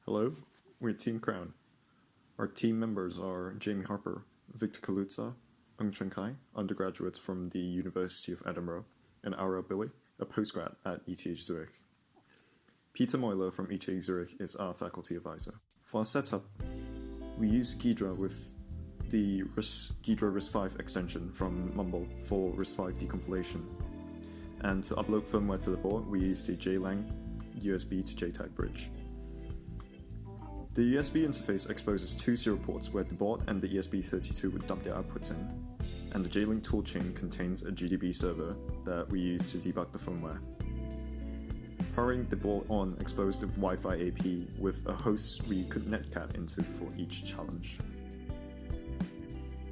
Hello, we're Team Crown. Our team members are Jamie Harper, Victor Kaluza, Ung Chun Kai, undergraduates from the University of Edinburgh, and Aura Billy, a postgrad at ETH Zürich. Peter Moyler from ETH Zürich is our faculty advisor. For our setup, we use Ghidra with the Ghidra RISC-V extension from Mumble for RISC-V decompilation. And to upload firmware to the board, we use the JLang USB to JTAG bridge. The USB interface exposes two serial ports where the board and the ESP32 would dump their outputs in, and the JLink toolchain contains a GDB server that we use to debug the firmware. Powering the board on exposed the Wi-Fi AP with a host we could netcat into for each challenge.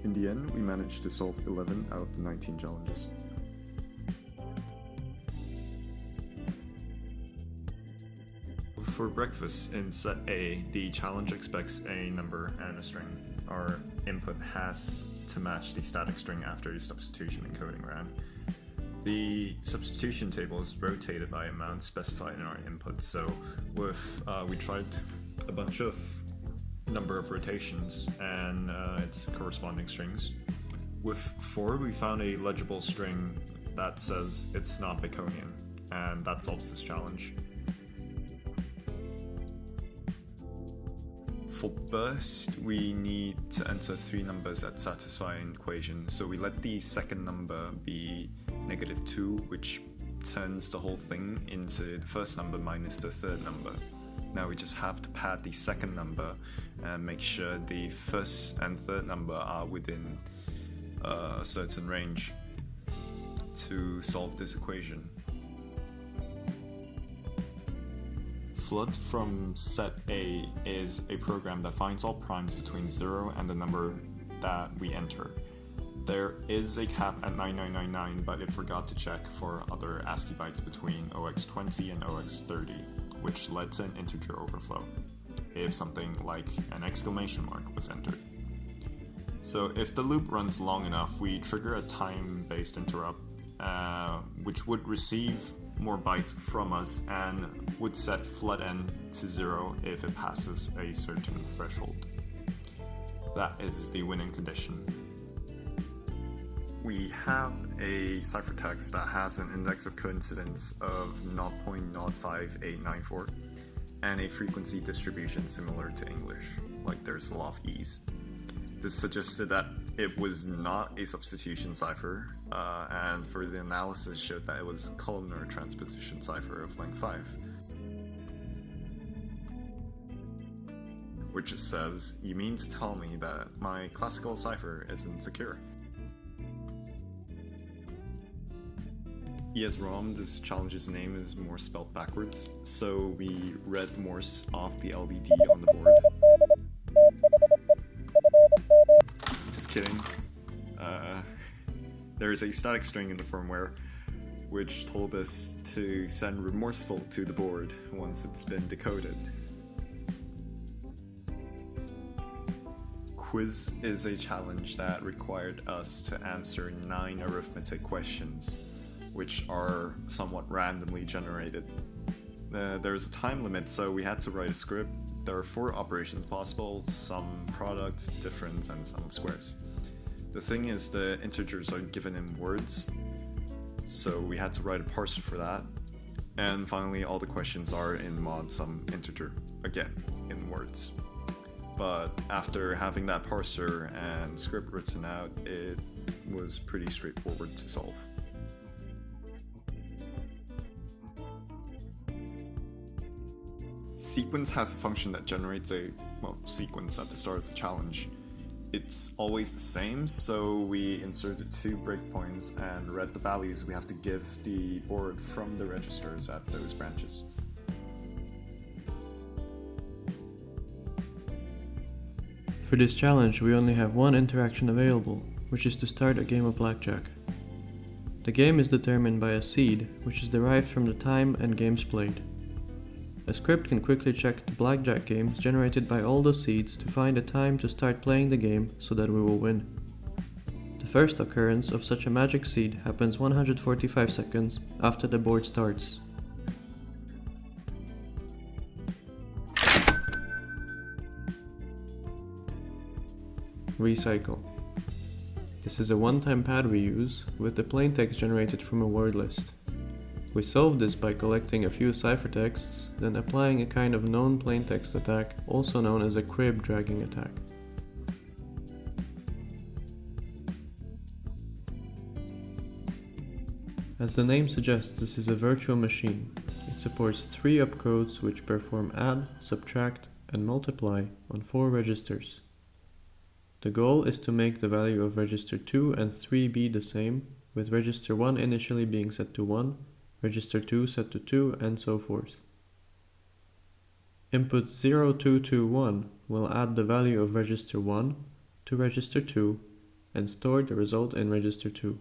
In the end, we managed to solve 11 out of the 19 challenges. For breakfast in set A, the challenge expects a number and a string. Our input has to match the static string after the substitution encoding round. The substitution table is rotated by amount specified in our input, so we tried a bunch of number of rotations and its corresponding strings. With 4, we found a legible string that says it's not Baconian, and that solves this challenge. For burst, we need to enter 3 numbers that satisfy an equation, so we let the second number be -2, which turns the whole thing into the first number minus the third number. Now we just have to pad the second number and make sure the first and third number are within a certain range to solve this equation. Flood from set A is a program that finds all primes between 0 and the number that we enter. There is a cap at 9999, but it forgot to check for other ASCII bytes between 0x20 and 0x30, which led to an integer overflow if something like an exclamation mark was entered. So if the loop runs long enough, we trigger a time-based interrupt, which would receive more bytes from us and would set flood n to 0 if it passes a certain threshold. That is the winning condition. We have a ciphertext that has an index of coincidence of 0.05894 and a frequency distribution similar to English, like there's a lot of e's. This suggested that it was not a substitution cipher, and for the analysis showed that it was columnar transposition cipher of length 5. Which just says, you mean to tell me that my classical cipher isn't secure? cr0wn, this challenge's name is Morse spelled backwards, so we read Morse off the LVD on the board. Just kidding. There is a static string in the firmware which told us to send remorseful to the board once it's been decoded. Quiz is a challenge that required us to answer 9 arithmetic questions, which are somewhat randomly generated. There's a time limit, so we had to write a script. There are 4 operations possible, sum, product, difference, and sum of squares. The thing is, the integers are given in words, so we had to write a parser for that. And finally, all the questions are in mod sum integer, again, in words. But after having that parser and script written out, it was pretty straightforward to solve. Sequence has a function that generates a, sequence at the start of the challenge. It's always the same, so we inserted 2 breakpoints and read the values we have to give the board from the registers at those branches. For this challenge, we only have one interaction available, which is to start a game of blackjack. The game is determined by a seed, which is derived from the time and games played. A script can quickly check the blackjack games generated by all the seeds to find a time to start playing the game so that we will win. The first occurrence of such a magic seed happens 145 seconds after the board starts. recycle. This is a one-time pad we use with the plaintext generated from a word list. We solve this by collecting a few ciphertexts, then applying a kind of known plaintext attack, also known as a crib dragging attack. As the name suggests, this is a virtual machine. It supports 3 opcodes which perform add, subtract, and multiply on 4 registers. The goal is to make the value of register 2 and 3 be the same, with register 1 initially being set to 1, register 2 set to 2, and so forth. Input 0221 will add the value of register 1 to register 2 and store the result in register 2.